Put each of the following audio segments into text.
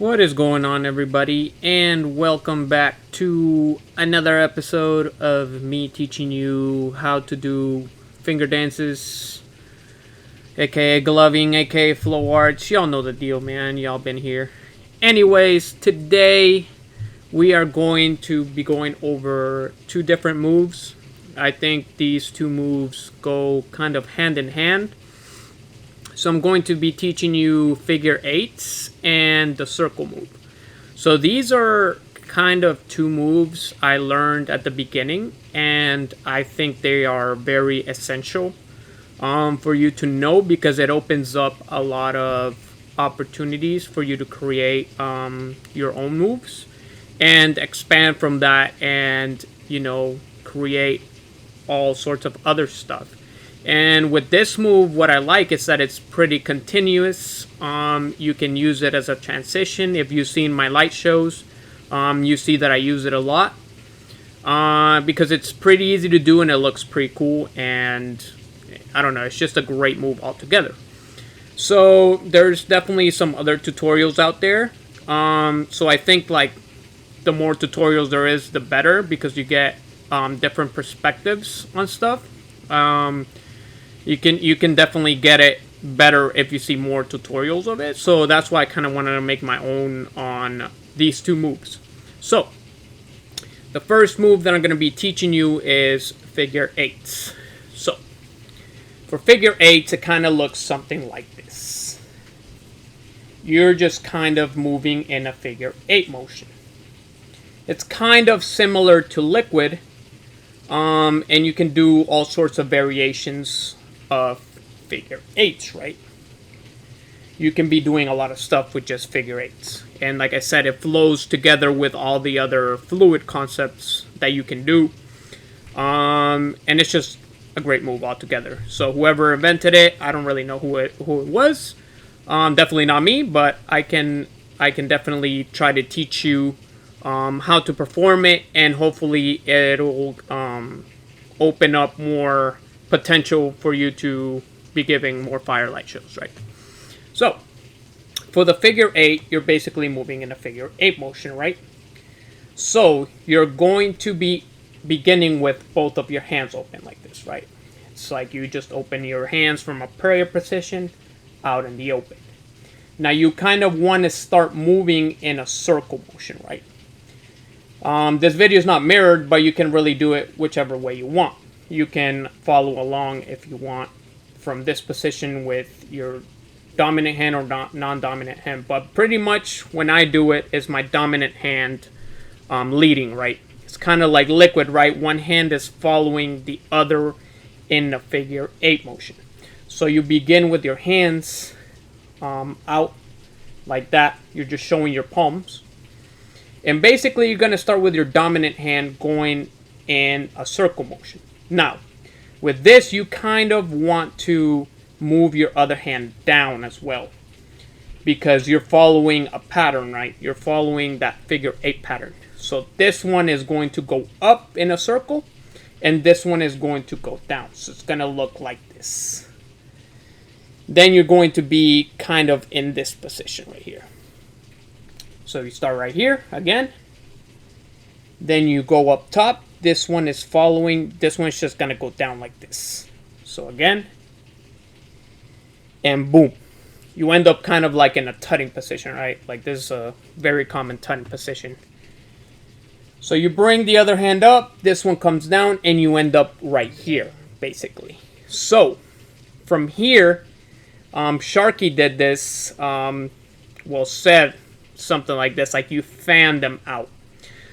What is going on, everybody, and welcome back to another episode of me teaching you how to do finger dances, aka gloving, aka flow arts. Y'all know the deal, man. Y'all been here. Anyways, today we are going to be going over two different moves. I think these two moves go kind of hand in hand. So I'm going to be teaching you figure eights and the circle move. So these are kind of two moves I learned at the beginning, and I think they are very essential for you to know because it opens up a lot of opportunities for you to create your own moves and expand from that and, create all sorts of other stuff. And with this move, what I like is that it's pretty continuous. You can use it as a transition. If you've seen my light shows, you see that I use it a lot because it's pretty easy to do and it looks pretty cool. And I don't know, it's just a great move altogether. So there's definitely some other tutorials out there. So I think like the more tutorials there is, the better because you get different perspectives on stuff. You can definitely get it better if you see more tutorials of it. So that's why I kind of wanted to make my own on these two moves. So the first move that I'm going to be teaching you is figure eights. So for figure eights, it kind of looks something like this. You're just kind of moving in a figure eight motion. It's kind of similar to liquid, and you can do all sorts of variations of figure eights, right? You can be doing a lot of stuff with just figure eights. And like I said, it flows together with all the other fluid concepts that you can do. And it's just a great move altogether. So whoever invented it, I don't really know who it was. Definitely not me, but I can definitely try to teach you how to perform it, and hopefully it'll open up more potential for you to be giving more firelight shows, right? So for the figure eight, you're basically moving in a figure eight motion, right? So you're going to be beginning with both of your hands open like this, right? It's like you just open your hands from a prayer position out in the open. Now you kind of want to start moving in a circle motion, right? This video is not mirrored, but you can really do it whichever way you want. You can follow along if you want from this position with your dominant hand or non-dominant hand. But pretty much when I do it, is my dominant hand leading, right? It's kind of like liquid, right? One hand is following the other in the figure eight motion. So you begin with your hands out like that. You're just showing your palms. And basically you're going to start with your dominant hand going in a circle motion. Now, with this, you kind of want to move your other hand down as well, because you're following a pattern, right? You're following that figure eight pattern. So this one is going to go up in a circle, and this one is going to go down. So it's going to look like this. Then you're going to be kind of in this position right here. So you start right here again. Then you go up top. This one is following. This one's just going to go down like this. So again. And boom. You end up kind of like in a tutting position, right? Like this is a very common tutting position. So you bring the other hand up. This one comes down and you end up right here, basically. So from here, Sharky did this, said something like this, like you fan them out.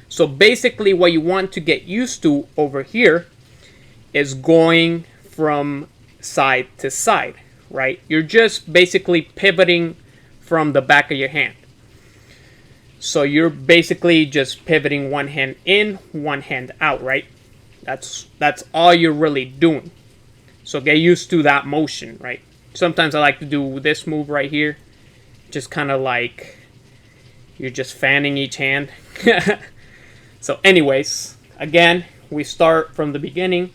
So basically what you want to get used to over here is going from side to side, right? You're just basically pivoting from the back of your hand. So you're basically just pivoting one hand in, one hand out, right? That's all you're really doing. So get used to that motion, right? Sometimes I like to do this move right here. Just kind of like you're just fanning each hand. So anyways, again, we start from the beginning.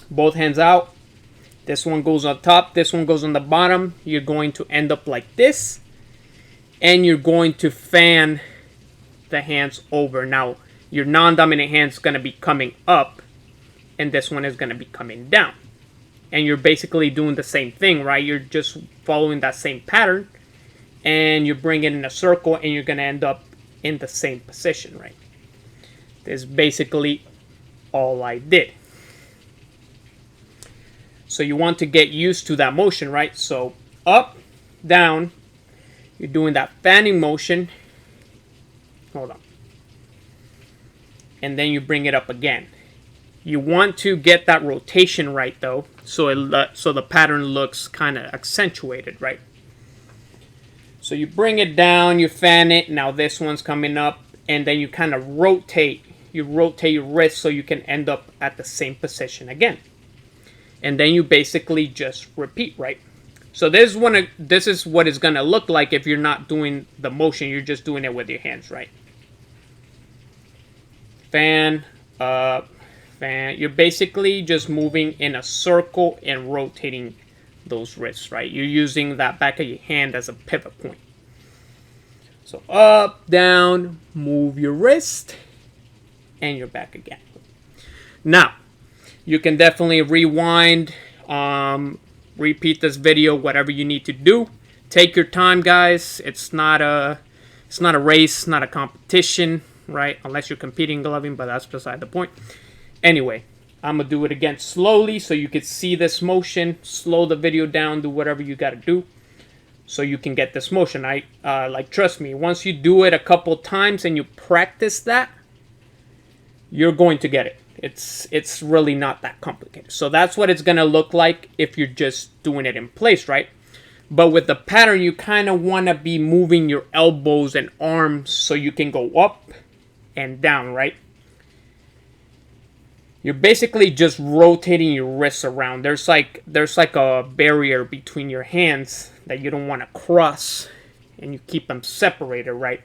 Both hands out. This one goes on top. This one goes on the bottom. You're going to end up like this. and you're going to fan the hands over. Now, your non-dominant hand is going to be coming up, and this one is going to be coming down. And you're basically doing the same thing, right? You're just following that same pattern, and you bring it in a circle, and you're going to end up in the same position, right? This is basically all I did. So you want to get used to that motion, right? So up, down, you're doing that fanning motion. Hold on. And then you bring it up again. You want to get that rotation right, though, so the pattern looks kind of accentuated, right? So you bring it down, you fan it. Now this one's coming up, and then you kind of rotate. You rotate your wrist so you can end up at the same position again. And then you basically just repeat, right? So this is what it's going to look like if you're not doing the motion. You're just doing it with your hands, right? Fan, up, fan. You're basically just moving in a circle and rotating those wrists, right? You're using that back of your hand as a pivot point. So up, down, move your wrist, and you're back again. Now, you can definitely rewind, repeat this video, whatever you need to do. Take your time, guys. It's not a race, not a competition, right? Unless you're competing gloving, but that's beside the point. Anyway, I'm gonna do it again slowly so you can see this motion. Slow the video down, do whatever you gotta do so you can get this motion. Like, trust me, once you do it a couple times and you practice that, you're going to get it. It's really not that complicated. So that's what it's gonna look like if you're just doing it in place, right? But with the pattern, you kind of want to be moving your elbows and arms so you can go up and down, right? You're basically just rotating your wrists around. There's like a barrier between your hands that you don't want to cross, and you keep them separated, right?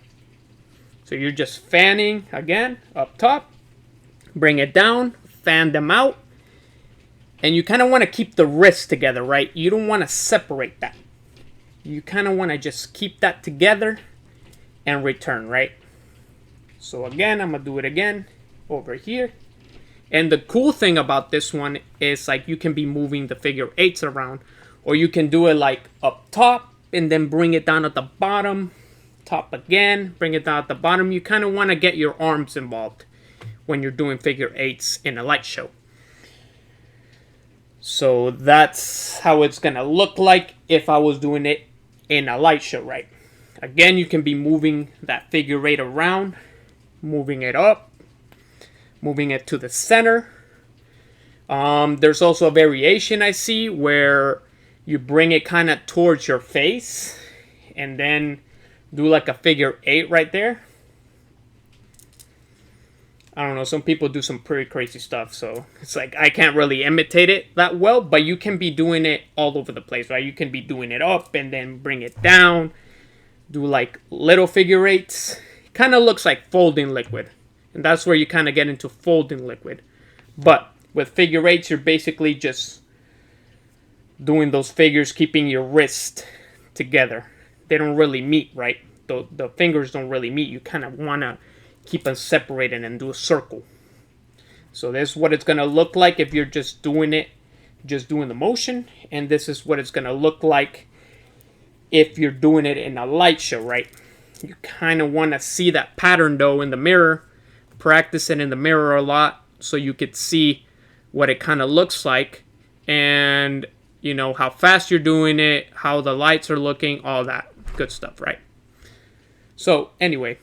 So you're just fanning again up top, bring it down, fan them out, and you kind of want to keep the wrists together, right? You don't want to separate that. You kind of want to just keep that together and return, right? So again, I'm gonna do it again over here. And the cool thing about this one is, like, you can be moving the figure 8s around, or you can do it like up top and then bring it down at the bottom, top again, bring it down at the bottom. You kind of want to get your arms involved when you're doing figure 8s in a light show. So that's how it's gonna look like if I was doing it in a light show, right? Again, you can be moving that figure 8 around, moving it up, moving it to the center. There's also a variation I see where you bring it kind of towards your face and then do like a figure 8 right there. I don't know, some people do some pretty crazy stuff, so it's like I can't really imitate it that well, but you can be doing it all over the place, right? You can be doing it up and then bring it down, do like little figure 8s. Kind of looks like folding liquid. And that's where you kind of get into folding liquid. But with figure 8s, you're basically just doing those figures, keeping your wrist together. They don't really meet, right? The fingers don't really meet. You kind of want to keep them separated and do a circle. So this is what it's going to look like if you're just doing it, just doing the motion. And this is what it's going to look like if you're doing it in a light show, right? You kind of want to see that pattern, though, in the mirror. Practice it in the mirror a lot so you could see what it kind of looks like, and you know how fast you're doing it, how the lights are looking, all that good stuff, right? So anyway,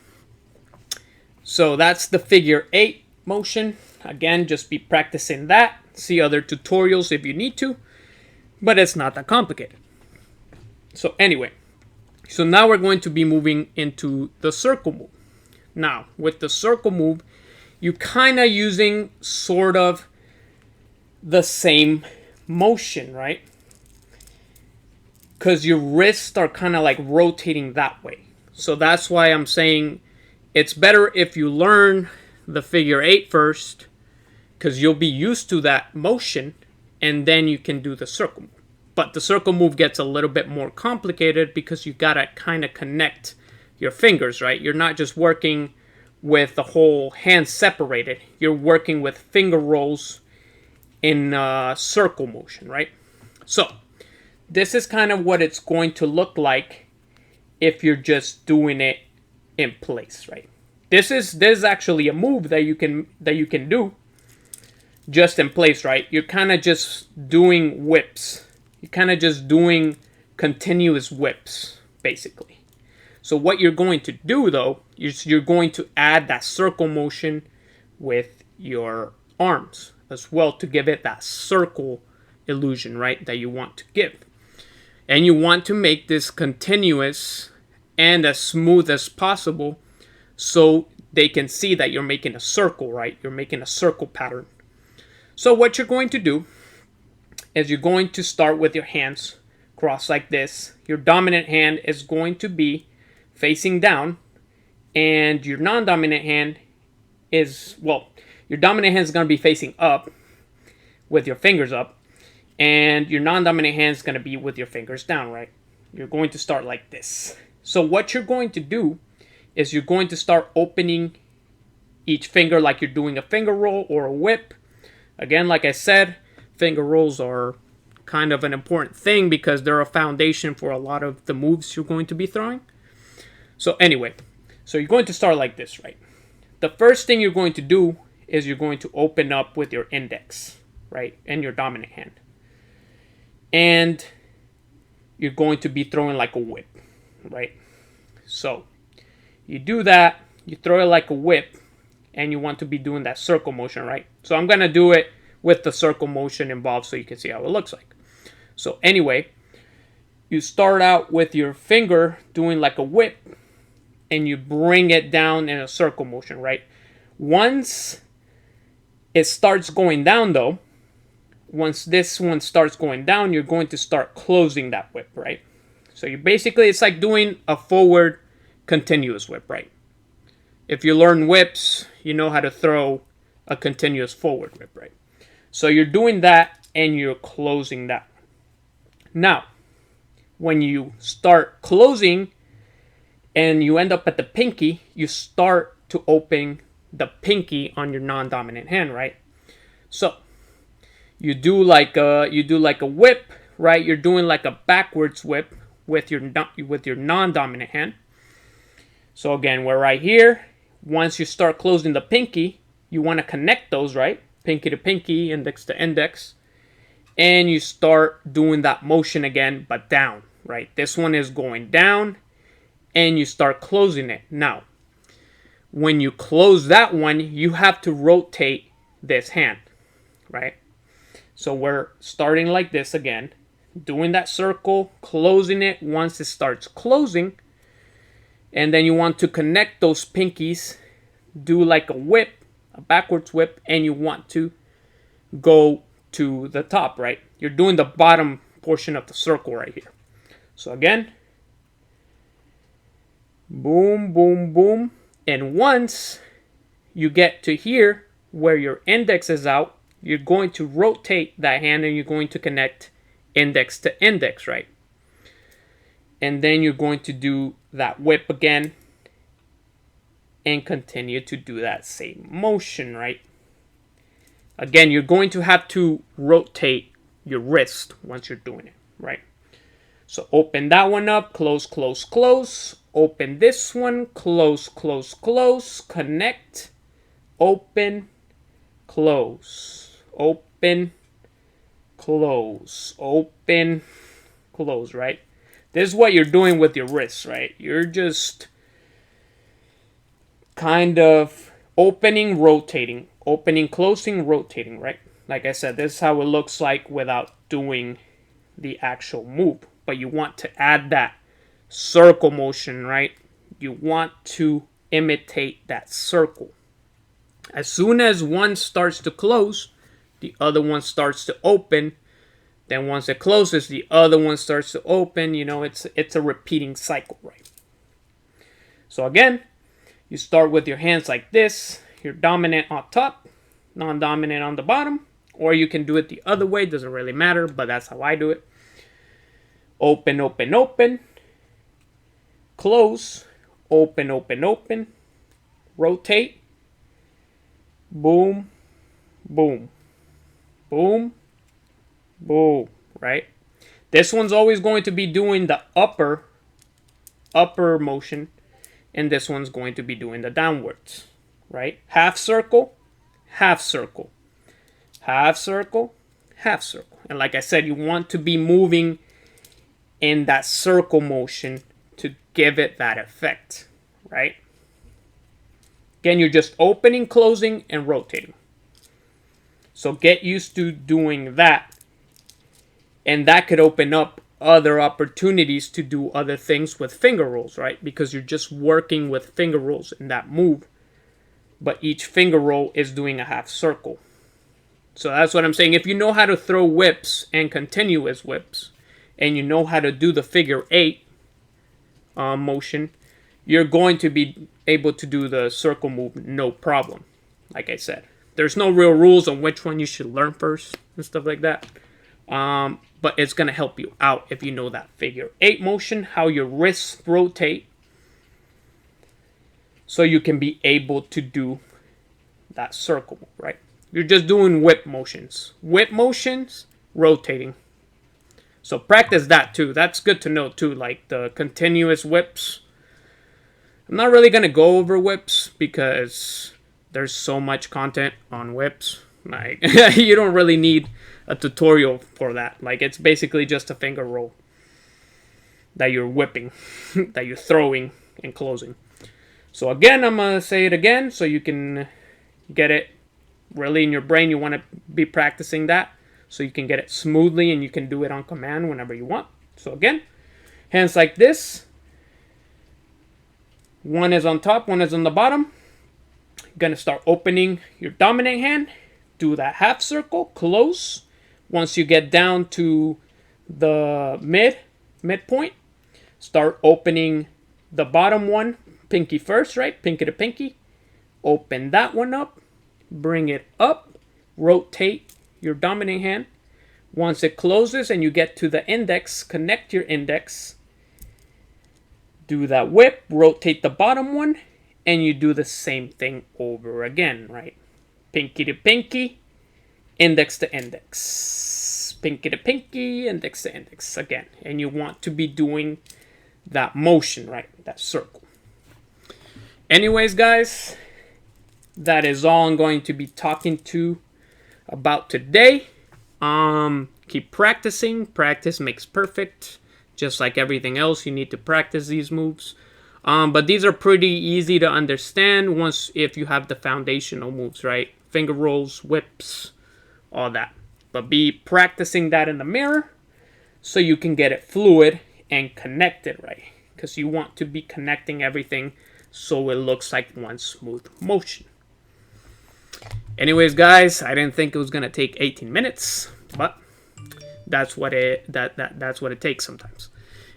so that's the figure 8 motion. Again, just be practicing that. See other tutorials if you need to, but it's not that complicated. So anyway, so now we're going to be moving into the circle move. Now, with the circle move, you kind of using sort of the same motion, right? Because your wrists are kind of like rotating that way. So that's why I'm saying it's better if you learn the figure 8 first, because you'll be used to that motion, and then you can do the circle move. But the circle move gets a little bit more complicated because you got to kind of connect your fingers, right? You're not just working with the whole hand separated. You're working with finger rolls in circle motion, right? So this is kind of what it's going to look like if you're just doing it in place, right? This is actually a move that you can do just in place, right? You're kind of just doing whips. You're kind of just doing continuous whips, basically. So what you're going to do, though, is you're going to add that circle motion with your arms as well to give it that circle illusion, right, that you want to give. And you want to make this continuous and as smooth as possible so they can see that you're making a circle, right? You're making a circle pattern. So what you're going to do is you're going to start with your hands crossed like this. Your dominant hand is going to be facing down, and your non-dominant hand is, well, your dominant hand is going to be facing up with your fingers up, and your non-dominant hand is going to be with your fingers down, right? You're going to start like this. So what you're going to do is you're going to start opening each finger like you're doing a finger roll or a whip. Again, like I said, finger rolls are kind of an important thing because they're a foundation for a lot of the moves you're going to be throwing. So anyway, so you're going to start like this, right? The first thing you're going to do is you're going to open up with your index, right? And your dominant hand. And you're going to be throwing like a whip, right? So you do that, you throw it like a whip, and you want to be doing that circle motion, right? So I'm going to do it with the circle motion involved so you can see how it looks like. So anyway, you start out with your finger doing like a whip, and you bring it down in a circle motion, right? Once it starts going down, though, once this one starts going down, you're going to start closing that whip, right? So you basically, it's like doing a forward continuous whip, right? If you learn whips, you know how to throw a continuous forward whip, right? So you're doing that and you're closing that. Now, when you start closing and you end up at the pinky, you start to open the pinky on your non-dominant hand, right? So you do like a whip, right? You're doing like a backwards whip with your non-dominant hand. So again, we're right here. Once you start closing the pinky, you want to connect those, right? Pinky to pinky, index to index. And you start doing that motion again, but down, right? This one is going down, and you start closing it. Now, when you close that one, you have to rotate this hand, right? So we're starting like this again, doing that circle, closing it once it starts closing. And then you want to connect those pinkies, do like a whip, a backwards whip, and you want to go to the top, right? You're doing the bottom portion of the circle right here. So again, boom, boom, boom. And once you get to here where your index is out, you're going to rotate that hand and you're going to connect index to index, right? And then you're going to do that whip again and continue to do that same motion, right? Again, you're going to have to rotate your wrist once you're doing it, right? So open that one up, close, close, close. Open this one, close, close, close. Connect, open, close, open, close, open, close, right? This is what you're doing with your wrists, right? You're just kind of opening, rotating, opening, closing, rotating, right? Like I said, this is how it looks like without doing the actual move. But you want to add that circle motion, right? You want to imitate that circle. As soon as one starts to close, the other one starts to open. Then once it closes, the other one starts to open. You know, it's a repeating cycle, right? So again, you start with your hands like this. Your dominant on top, non-dominant on the bottom. Or you can do it the other way. Doesn't really matter, but that's how I do it. Open, open, open. Close, open, open, open, rotate, boom, boom, boom, boom, right? This one's always going to be doing the upper motion, and this one's going to be doing the downwards, right? Half circle, half circle, half circle, half circle. And like I said, you want to be moving in that circle motion to give it that effect, right? Again, you're just opening, closing, and rotating. So get used to doing that. And that could open up other opportunities to do other things with finger rolls, right? Because you're just working with finger rolls in that move. But each finger roll is doing a half circle. So that's what I'm saying. If you know how to throw whips and continuous whips, and you know how to do the figure 8 motion, you're going to be able to do the circle move no problem. Like I said, there's no real rules on which one you should learn first and stuff like that. But it's going to help you out if you know that figure 8 motion, how your wrists rotate, so you can be able to do that circle move, right? You're just doing whip motions, rotating. So practice that too. That's good to know too, like the continuous whips. I'm not really going to go over whips because there's so much content on whips. Like you don't really need a tutorial for that. Like it's basically just a finger roll that you're whipping, that you're throwing and closing. So again, I'm going to say it again so you can get it really in your brain. You want to be practicing that so you can get it smoothly and you can do it on command whenever you want. So again, hands like this. One is on top, one is on the bottom. You're going to start opening your dominant hand. Do that half circle, close. Once you get down to the midpoint, start opening the bottom one, pinky first, right? Pinky to pinky. Open that one up, bring it up, rotate your dominant hand. Once it closes and you get to the index, connect your index. Do that whip, rotate the bottom one, and you do the same thing over again, right? Pinky to pinky, index to index. Pinky to pinky, index to index again. And you want to be doing that motion, right? That circle. Anyways, guys, that is all I'm going to be talking to about today. Keep practicing. Practice makes perfect. Just like everything else, you need to practice these moves. But these are pretty easy to understand once if you have the foundational moves, right? Finger rolls, whips, all that. But be practicing that in the mirror so you can get it fluid and connected, right? Because you want to be connecting everything so it looks like one smooth motion. Anyways, guys, I didn't think it was gonna take 18 minutes, but that's what it takes sometimes.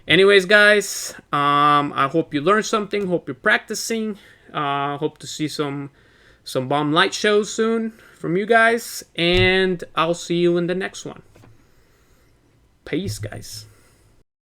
Anyways, guys, I hope you learned something. Hope you're practicing. Hope to see some bomb light shows soon from you guys, and I'll see you in the next one. Peace, guys.